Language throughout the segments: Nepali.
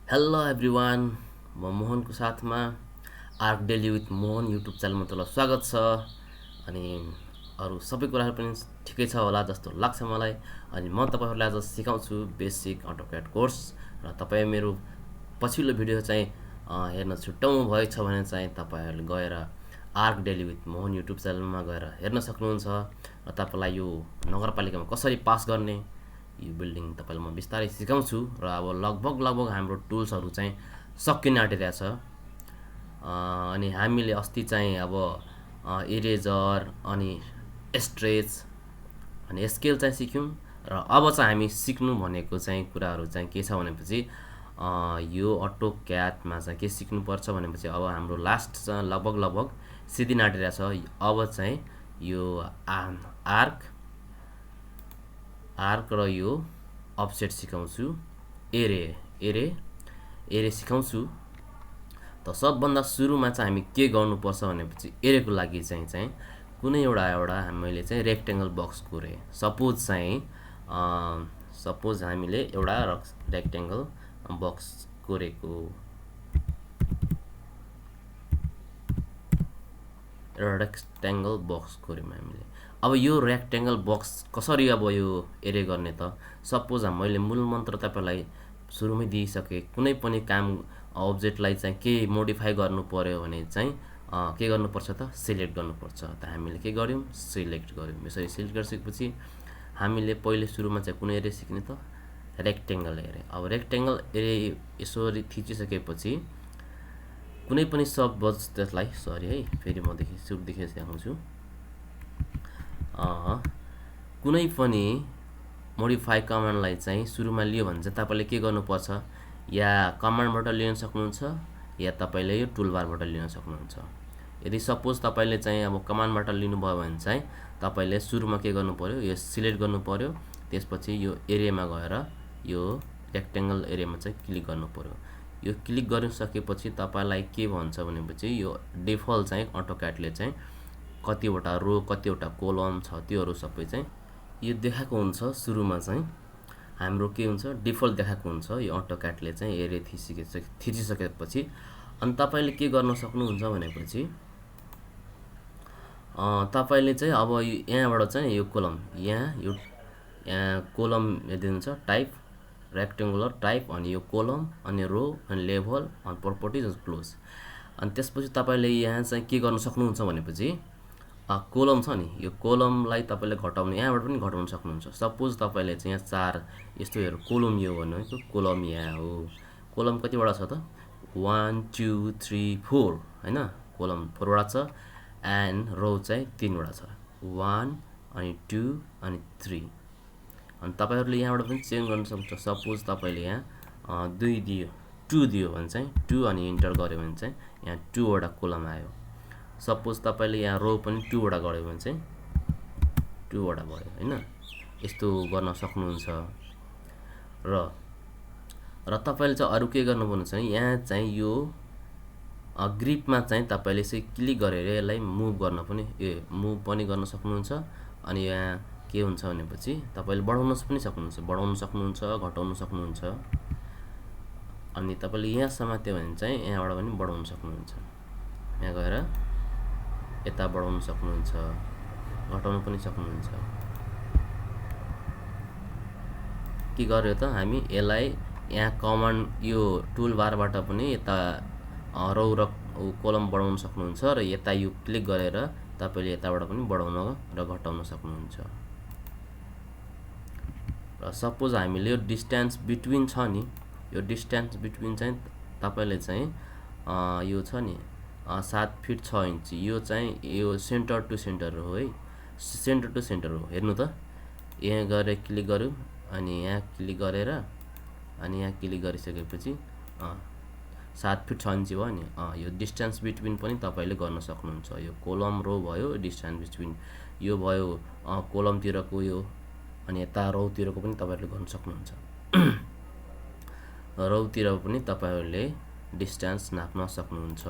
हेलो एभ्रिवान, म मोहनको साथमा arc daily with Mohan YouTube च्यानलमा तपाईँलाई स्वागत छ। अनि अरू सबै कुराहरू पनि ठिकै छ होला जस्तो लाग्छ मलाई। अनि म तपाईँहरूलाई आज सिकाउँछु बेसिक अटोक्याड कोर्स। र तपाईँ मेरो पछिल्लो भिडियो चाहिँ हेर्न छुट्याउनु भएछ भने चाहिँ तपाईँहरूले गएर arc daily with Mohan YouTube च्यानलमा गएर हेर्न सक्नुहुन्छ। र तपाईँलाई यो नगरपालिकामा कसरी पास गर्ने यो बिल्डिङ तपाईँलाई म बिस्तारै सिकाउँछु। र अब लगभग हाम्रो टुल्सहरू चाहिँ सकिन आँटिरहेछ। अनि हामीले अस्ति चाहिँ अब इरेजर अनि स्ट्रेच अनि स्केल चाहिँ सिक्यौँ। र अब चाहिँ हामी सिक्नु भनेको चाहिँ कुराहरू चाहिँ के छ भनेपछि यो अटोक्याडमा चाहिँ के सिक्नुपर्छ भनेपछि अब हाम्रो लास्ट चाहिँ लगभग सिद्धिन आँटिरहेछ। अब चाहिँ यो आर्क र यो अफसेट सिकाउँछु, एरे सिकाउँछु। त सबभन्दा सुरुमा चाहिँ हामी के गर्नुपर्छ भनेपछि एरेको लागि चाहिँ कुनै एउटा हामीले चाहिँ रेक्टेङ्गल बक्स कोरे। सपोज हामीले एउटा रेक्टेङ्गल बक्स कोरेको, कोर्यौँ हामीले। अब यो रेक्टेङ्गल बक्स कसरी अब यो एरे गर्ने त? सपोज मैले मूल मन्त्र तपाईँलाई सुरुमै दिइसकेँ। कुनै पनि काम अब्जेक्टलाई चाहिँ के मोडिफाई गर्नु पर्यो भने चाहिँ के गर्नुपर्छ त? सिलेक्ट गर्नुपर्छ। त हामीले के गर्यौँ? सिलेक्ट गर्यौँ। यसरी सिलेक्ट गरिसकेपछि हामीले पहिले सुरुमा चाहिँ कुन एरे सिक्ने त? रेक्टेङ्गल एरे। अब रेक्टेङ्गल एरे यसरी थिचिसकेपछि कुनै पनि त्यसलाई फेरि म सुरुदेखि देखाउँछु। कुनै पनि मोडिफाई कमान्डलाई चाहिँ सुरुमा लियो भने चाहिँ तपाईँले के गर्नुपर्छ? या कमान्डबाट लिन सक्नुहुन्छ या तपाईँले यो टुलबारबाट लिन सक्नुहुन्छ। यदि सपोज तपाईँले चाहिँ अब कमान्डबाट लिनुभयो भने चाहिँ तपाईँले सुरुमा के गर्नु पर्यो? यो सिलेक्ट गर्नु पर्यो। त्यसपछि यो एरियामा गएर यो रेक्टेङ्गल एरियामा चाहिँ क्लिक गर्नु पर्यो। यो क्लिक गरिसकेपछि तपाईँलाई के भन्छ भनेपछि यो डिफल्ट चाहिँ अटोक्याडले चाहिँ कतिवटा रो कतिवटा कोलम छ त्योहरू सबै चाहिँ यो देखाएको हुन्छ। सुरुमा चाहिँ हाम्रो के हुन्छ? डिफल्ट देखाएको हुन्छ। यो अटोक्याडले चाहिँ एरे थिचिसकेपछि अनि तपाईँले के गर्न सक्नुहुन्छ भनेपछि तपाईँले चाहिँ अब यहाँबाट चाहिँ यो कोलम यहाँ कोलम यदि हुन्छ टाइप रेक्टेङ्गुलर टाइप, अनि यो कोलम, अनि रो, अनि लेभल, अनि प्रपर्टिज, अनि क्लोज। अनि त्यसपछि तपाईँले यहाँ चाहिँ के गर्न सक्नुहुन्छ भनेपछि कोलम छ नि, यो कोलमलाई तपाईँले घटाउने यहाँबाट पनि घटाउन सक्नुहुन्छ। सपोज तपाईँले चाहिँ यहाँ 4 यस्तो हेर्नु कोलम यो भन्नु कोलम यहाँ हो। कोलम कतिवटा छ त? 1 2 3 4 होइन, कोलम 4वटा छ। एन्ड रो चाहिँ 3वटा छ, 1 अनि 2 अनि 3। अनि तपाईँहरूले यहाँबाट पनि चेन्ज गर्न सक्छ। सपोज तपाईँले यहाँ 2 दियो भने चाहिँ 2 अनि इन्टर गऱ्यो भने चाहिँ यहाँ 2वटा कोलम आयो। सपोज तपाईँले यहाँ रो पनि 2वटा गऱ्यो भने चाहिँ 2वटा भयो होइन। यस्तो गर्न सक्नुहुन्छ। र तपाईँले चाहिँ अरू के गर्नुपर्ने छ? यहाँ चाहिँ यो ग्रिपमा चाहिँ तपाईँले चाहिँ क्लिक गरेर यसलाई मुभ पनि गर्न सक्नुहुन्छ। अनि यहाँ के हुन्छ भनेपछि तपाईँले बढाउन पनि सक्नुहुन्छ, घटाउन सक्नुहुन्छ। अनि तपाईँले यहाँ समात्यो भने चाहिँ यहाँबाट पनि बढाउन सक्नुहुन्छ। यहाँ गएर यता बढाउन सक्नुहुन्छ, घटाउन पनि सक्नुहुन्छ। के गर्यो त? हामी यसलाई यहाँ कमान्ड यो टुल बारबाट पनि यता रो र कोलम बढाउन सक्नुहुन्छ। र यता यो क्लिक गरेर तपाईँले यताबाट पनि बढाउन र घटाउन सक्नुहुन्छ। र सपोज हामीले यो डिस्टेन्स बिट्विन छ नि, यो डिस्टेन्स बिट्विन चाहिँ तपाईँले चाहिँ यो छ नि 7 फिट 6 इन्च, यो चाहिँ यो सेन्टर टु सेन्टर हो है, सेन्टर टु सेन्टर हो। हेर्नु त, यहाँ गएर क्लिक गऱ्यौँ अनि यहाँ क्लिक गरेर अनि यहाँ क्लिक गरिसकेपछि 7 फिट 6 इन्च भयो नि। यो डिस्टेन्स बिट्विन पनि तपाईँले गर्न सक्नुहुन्छ। यो कोलम रो भयो, डिस्टेन्स बिट्विन यो भयो कोलमतिरको यो, अनि यता रोतिरको पनि तपाईँहरूले गर्न सक्नुहुन्छ। रोतिर पनि तपाईँहरूले डिस्टेन्स नाप्न सक्नुहुन्छ।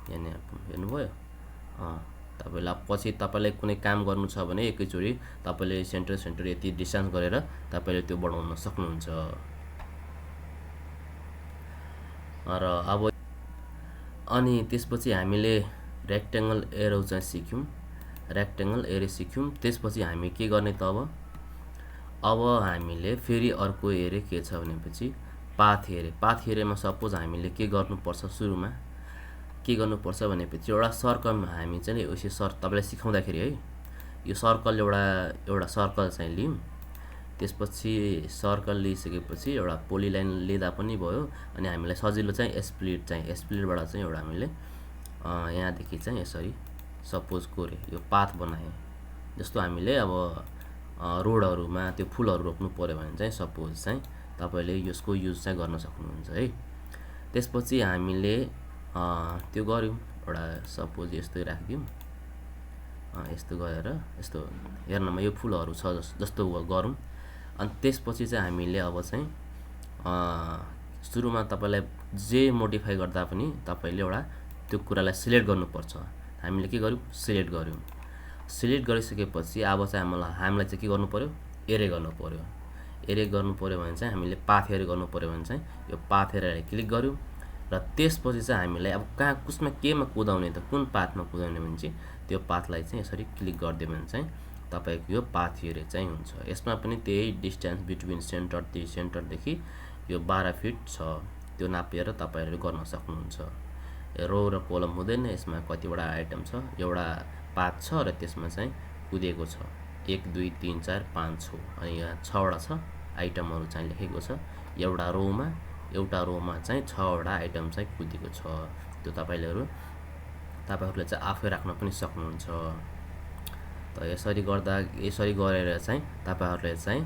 यहाँ हेर्नुभयो। तपाईलाई पछि तपाईलाई कुनै काम गर्नु छ भने एकैचोटी तपाईले सेन्टर यति डिस्टेन्स गरेर तपाईले त्यो बढाउन सक्नुहुन्छ। र अब अनि त्यसपछि हामीले रेक्टेंगल एरो चाहिँ सिक्यौं, त्यसपछि हामी के गर्ने त अब हामीले फेरि अर्को एरे के छ भनेपछि पाथ एरेमा सपोज हामीले के गर्नुपर्छ, सुरुमा के गर्नुपर्छ भनेपछि एउटा सर्कलमा हामी चाहिँ यसो तपाईलाई सिकाउँदाखेरि है यो सर्कल एउटा सर्कल चाहिँ लियौं। त्यसपछि सर्कल लिइसकेपछि एउटा पोलिलाइन लिँदा पनि भयो। अनि हामीलाई सजिलो चाहिँ स्प्लिटबाट चाहिँ एउटा हामीले यहाँदेखि चाहिँ यसरी सपोज कोरे यो पाथ बनाए। जस्तो हामीले अब रोडहरुमा त्यो फुलहरु रोप्नु पर्यो भने चाहिँ सपोज चाहिँ तपाईले यसको युज चाहिँ गर्न सक्नुहुन्छ है। त्यसपछि हामीले त्यो गर्यौं, एउटा सपोज यस्तो राख्दियौं, यस्तो गरेर यस्तो हेर्नमा यो फुलहरु छ जस्तो गरौँ। अनि त्यसपछि चाहिँ हामीले अब चाहिँ सुरुमा तपाईलाई जे मोडिफाई गर्दा पनि तपाईले एउटा त्यो कुरालाई सिलेक्ट गर्नुपर्छ। हामीले के गर्यौं, सिलेक्ट गरिसकेपछि अब चाहिँ हामीलाई चाहिँ के गर्नु पर्यो, एरे गर्नु पर्यो भने चाहिँ हामीले पाथ एरे गर्नु पर्यो भने चाहिँ यो पाथ एरेलाई क्लिक गर्यौं। र त्यसपछि चाहिँ हामीलाई अब कहाँ कुसमा केमा कुदाउने त, कुन पाथमा कुदाउने भने चाहिँ त्यो पाथलाई चाहिँ यसरी क्लिक गर्दियो भने चाहिँ तपाईको यो पाथ एरे चाहिँ हुन्छ। यसमा पनि त्यही डिस्टेन्स बिट्विन सेन्टरदेखि यो 12 फिट छ, त्यो नापेर तपाईहरुले गर्न सक्नुहुन्छ। रो र कोलम हुँदैन, यसमा कतिवटा आइटम छ, एउटा पाथ छ र त्यसमा चाहिँ कुदिएको छ 1 2 3 4 5 6 अनि यहाँ 6 वटा छ आइटमहरु चाहिँ लेखेको छ। एउटा रोमा चाहिँ 6 वटा आइटम चाहिँ कुदिएको छ। त्यो तपाईहरुले चाहिँ आफै राख्न पनि सक्नुहुन्छ। त यसरी गरेर चाहिँ तपाईहरुले चाहिँ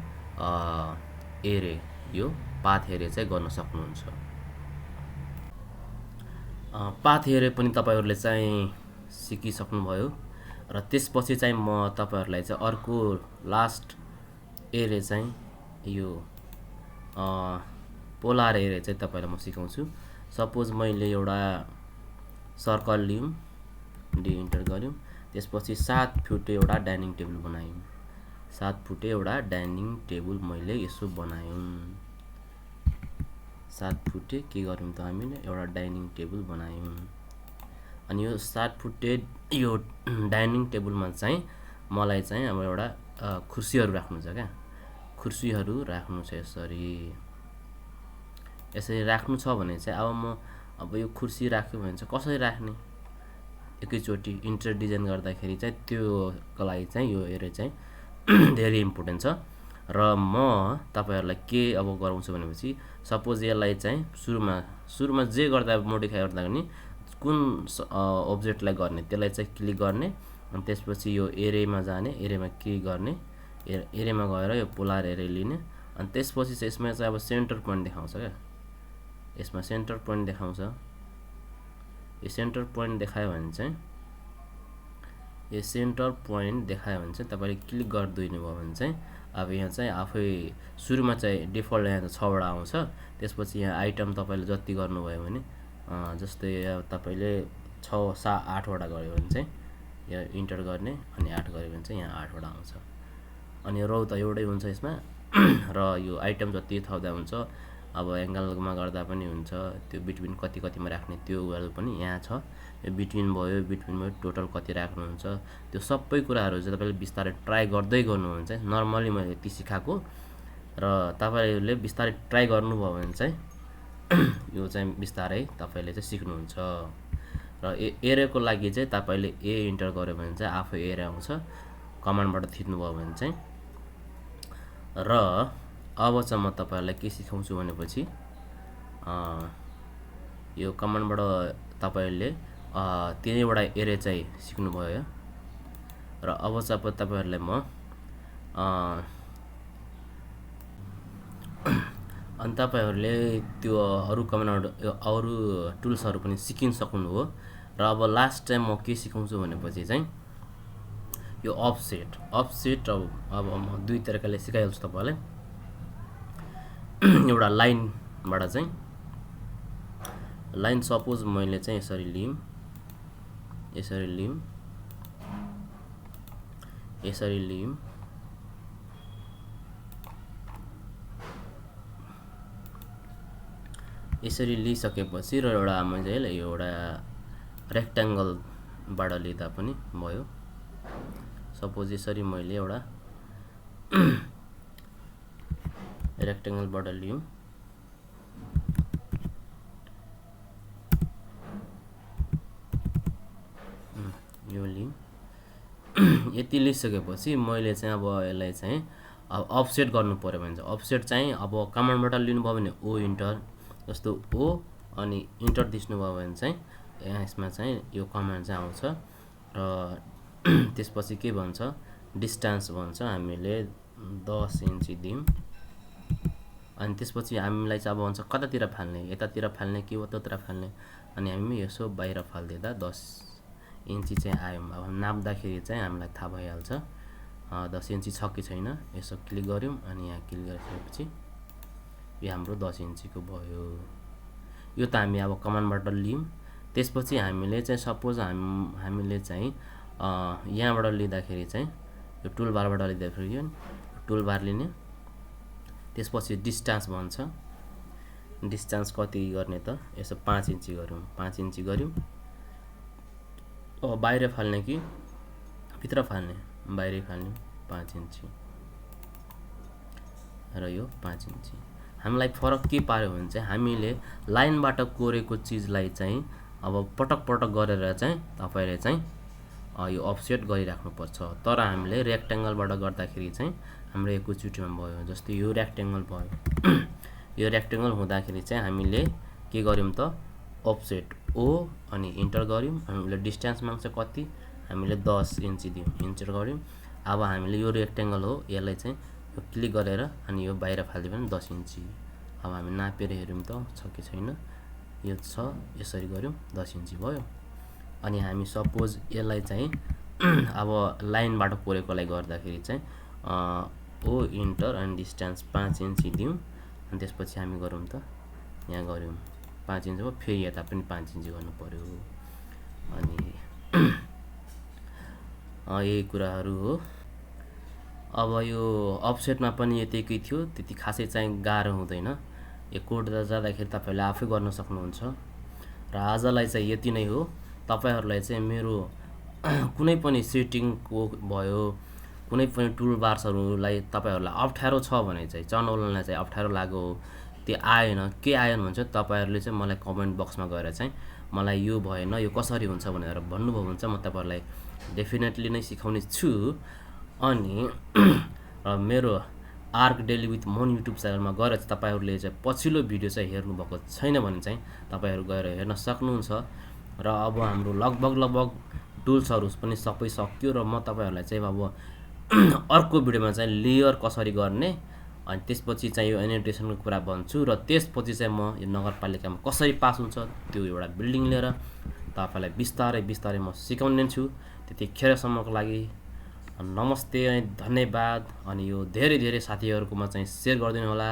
एरे यो पाथ एरे चाहिँ गर्न सक्नुहुन्छ। पाथ एरे पनि तपाईहरुले चाहिँ सिकिसक्नुभयो। र त्यसपछि चाहिँ म तपाईहरुलाई चाहिँ अर्को लास्ट एरे चाहिँ यो पोलार एरे चाहिँ तपाईलाई म सिकाउँछु। सपोज मैले एउटा सर्कल लियौं, डी इन्टर गर्यौं, त्यसपछि 7 फुटे एउटा डाइनिङ टेबल बनायौं। 7 फुटे एउटा डाइनिङ टेबल मैले यसो बनायौं। 7 फुटे के गर्यौं त हामीले एउटा डाइनिङ टेबल बनायौं। अनि यो 7 फुटे यो डाइनिङ टेबलमा चाहिँ मलाई चाहिँ अब एउटा कुर्सीहरु राख्नु छ क्या, कुर्सीहरु राख्नु छ। यसरी राख्नु छ भने चाहिँ अब यो कुर्सी राख्यो भने चाहिँ कसरी राख्ने, एकैचोटी इन्टर डिजाइन गर्दाखेरि चाहिँ त्योको लागि चाहिँ यो एरे चाहिँ धेरै इम्पोर्टेन्ट छ। र म तपाईहरुलाई के अब गराउँछु भनेपछि सपोज यसलाई चाहिँ सुरुमा जे गर्दा मोडिफाई गर्दा पनि कुन अब्जेक्टलाई गर्ने त्यसलाई चाहिँ क्लिक गर्ने। अनि त्यसपछि यो एरेमा जाने, एरेमा क्लिक गर्ने, एरेमा गएर यो पोलार एरे लिने। अनि त्यसपछि चाहिँ यसमा चाहिँ अब सेन्टर पोइन्ट देखाउँछ क्या, यसमा सेन्टर पोइन्ट देखाउँछ। यो सेन्टर पोइन्ट देखायो भने चाहिँ तपाईले क्लिक गरिदिनु भयो भने चाहिँ अब यहाँ चाहिँ आफै सुरुमा चाहिँ डिफल्ट यहाँ 6 वटा आउँछ। त्यसपछि यहाँ आइटम तपाईले जति गर्नुभयो भने जस्तै तपाईले 6 7 8 वटा गर्यो भने चाहिँ यहाँ इन्टर गर्ने अनि 8 गर्यो भने चाहिँ यहाँ 8 वटा आउँछ। अनि रो त एउटै हुन्छ यसमा। र यो आइटम जति थप्दा हुन्छ, अब एंगलमा गर्दा पनि हुन्छ, त्यो बिट्विन कतिमा राख्ने त्यो गरे पनि यहाँ छ। यो बिट्विन भयो टोटल कति राख्नुहुन्छ त्यो सबै कुराहरु चाहिँ तपाईले बिस्तारै ट्राई गर्दै गर्नुहुन्छ चाहिँ। नर्मली मैले यति सिकाएको र तपाईले बिस्तारै ट्राई गर्नुभयो भने चाहिँ यो चाहिँ बिस्तारै तपाईले चाहिँ सिक्नुहुन्छ। र एरेको लागि चाहिँ तपाईले ए इन्टर गर्यो भने चाहिँ आफै एरे आउँछ, कमान्डबाट थिच्नु भयो भने चाहिँ। र अब चाहिँ म तपाईहरुलाई के सिकाउँछु भनेपछि यो कमान्डबाट तपाईले तीनैवटा एरे चाहिँ सिक्नु भयो। र अब चाहिँ तपाईहरुलाई म अनि तपाईहरुले त्यो अरु कमान्ड अरु टुल्सहरु पनि सिकिन सक्नु हो। र अब लास्ट टाइम म के सिकाउँछु भनेपछि चाहिँ यो अफसेट अब म दुई तरिकाले सिकाइहाल्छु तपाईलाई। एउटा लाइनबाट चाहिँ लाइन सपोज मैले चाहिँ यसरी लियौं यसरी लियौँ। यसरी लिइसकेपछि र एउटा मैले एउटा रेक्ट्याङ्गलबाट लिँदा पनि भयो। सपोज यसरी मैले एउटा रेक्ट्याङ्गलबाट लियौँ। यो लियौँ। यति लिइसकेपछि मैले चाहिँ अब यसलाई चाहिँ अब अफसेट गर्नु पर्यो भने चाहिँ अफसेट चाहिँ अब कमान्डबाट लिनुभयो भने ओ इन्टर जस्तो ओ अनि इन्टर दिनुभयो भने चाहिँ यसमा चाहिँ यो कमान्ड चाहिँ आउँछ र त्यसपछि के भन्छ डिस्टेन्स भन्छ। हामीले 10 इन्ची दियौँ अनि त्यसपछि हामीलाई चाहिँ अब भन्छ कतातिर फाल्ने, यतातिर फाल्ने कि उतातिर फाल्ने, अनि हामी यसो बाहिर फालिदिँदा 10 इन्ची चाहिँ आयो। अब नाप्दाखेरि चाहिँ हामीलाई थाहा भइहाल्छ 10 इन्ची छ कि छैन। यसो क्लिक गऱ्यौँ अनि यहाँ क्लिक गरिसकेपछि यो हाम्रो 10 इन्चीको भयो। यो त हामी अब कमान्डबाट लियौँ। त्यसपछि हामीले चाहिँ सपोज हामीले चाहिँ यहाँबाट लिँदाखेरि चाहिँ यो टुल बारबाट लिँदाखेरि यो टुल बार लिने। त्यसपछि डिस्टेन्स भन्छ। डिस्टेन्स कति गर्ने त यसो 5 इन्ची गऱ्यौँ। 5 इन्ची गऱ्यौँ। अब बाहिर फाल्ने कि भित्र फाल्ने, बाहिरै फाल्ने 5 इन्ची र यो 5 इन्ची। हामीलाई फरक के पार्यो भने चाहिँ हामीले लाइनबाट कोरेको चिजलाई चाहिँ अब पटक पटक गरेर चाहिँ तपाईले चाहिँ यो अफसेट गरिराख्नुपर्छ। तर हामीले रेक्ट्याङ्गलबाट गर्दाखेरि चाहिँ हाम्रो एकैचोटिमा भयो। जस्तै यो रेक्ट्याङ्गल भयो। यो रेक्ट्याङ्गल हुँदाखेरि चाहिँ हामीले के गर्यौँ त अफसेट ओ अनि इन्टर गर्यौँ अनि उसले डिस्टेन्स माग्छ कति, हामीले 10 इन्ची दियौँ, इन्टर गर्यौँ। अब हामीले यो रेक्ट्याङ्गल हो यसलाई चाहिँ यो क्लिक गरेर अनि यो बाहिर फालिदियो भने 10 इन्ची। अब हामी नापेर हेर्यौँ त छ कि छैन, यो छ, यसरी गर्यौँ 10 इन्ची भयो। अनि हामी सपोज यसलाई चाहिँ अब लाइनबाट कोरेकोलाई गर्दाखेरि चाहिँ ओ इन्टर अनि डिस्टेन्स 5 इन्ची दियौँ अनि त्यसपछि हामी गरौँ त यहाँ गऱ्यौँ 5 इन्च हो, फेरि यता पनि 5 इन्ची गर्नु पर्यो। अनि यही कुराहरू हो। अब यो अफसेटमा पनि यतिकै थियो, त्यति खासै चाहिँ गाह्रो हुँदैन। यो कोड जाँदाखेरि तपाईहरुले आफै गर्न सक्नुहुन्छ। र आजलाई चाहिँ यति नै हो। तपाईहरुलाई चाहिँ मेरो कुनै पनि सेटिङको भयो, कुनै पनि टुल बार्सहरुलाई तपाईहरुलाई अप्ठ्यारो छ भने चाहिँ चलाउनलाई चाहिँ अप्ठ्यारो लाग्यो, त्यो आएन, के आएन भन्छ तपाईहरुले चाहिँ मलाई कमेन्ट बक्समा गएर चाहिँ मलाई यो भएन, यो कसरी हुन्छ भनेर भन्नुभयो भने चाहिँ म तपाईहरुलाई डेफिनेटली नै सिकाउने छु। अनि मेरो arc daily with Mohan YouTube च्यानलमा गएर चाहिँ तपाईहरुले चाहिँ पछिल्लो भिडियो चाहिँ हेर्नु भएको छैन भने चाहिँ तपाईहरु गएर हेर्न सक्नुहुन्छ। र अब हाम्रो लगभग टुल्सहरु पनि सबै सक्यो र म तपाईहरुलाई चाहिँ अब अर्को भिडियोमा चाहिँ लेयर कसरी गर्ने अनि त्यसपछि चाहिँ यो एनोटेसनको कुरा भन्छु र त्यसपछि चाहिँ म यो नगरपालिकामा कसरी पास हुन्छ त्यो एउटा बिल्डिङ लिएर तपाईलाई बिस्तारै म सिकाउने छु। त्यतिखेरसम्मको लागि नमस्ते, धन्यवाद। अनि यो धेरै साथीहरुकोमा चाहिँ शेयर गरिदिनु होला।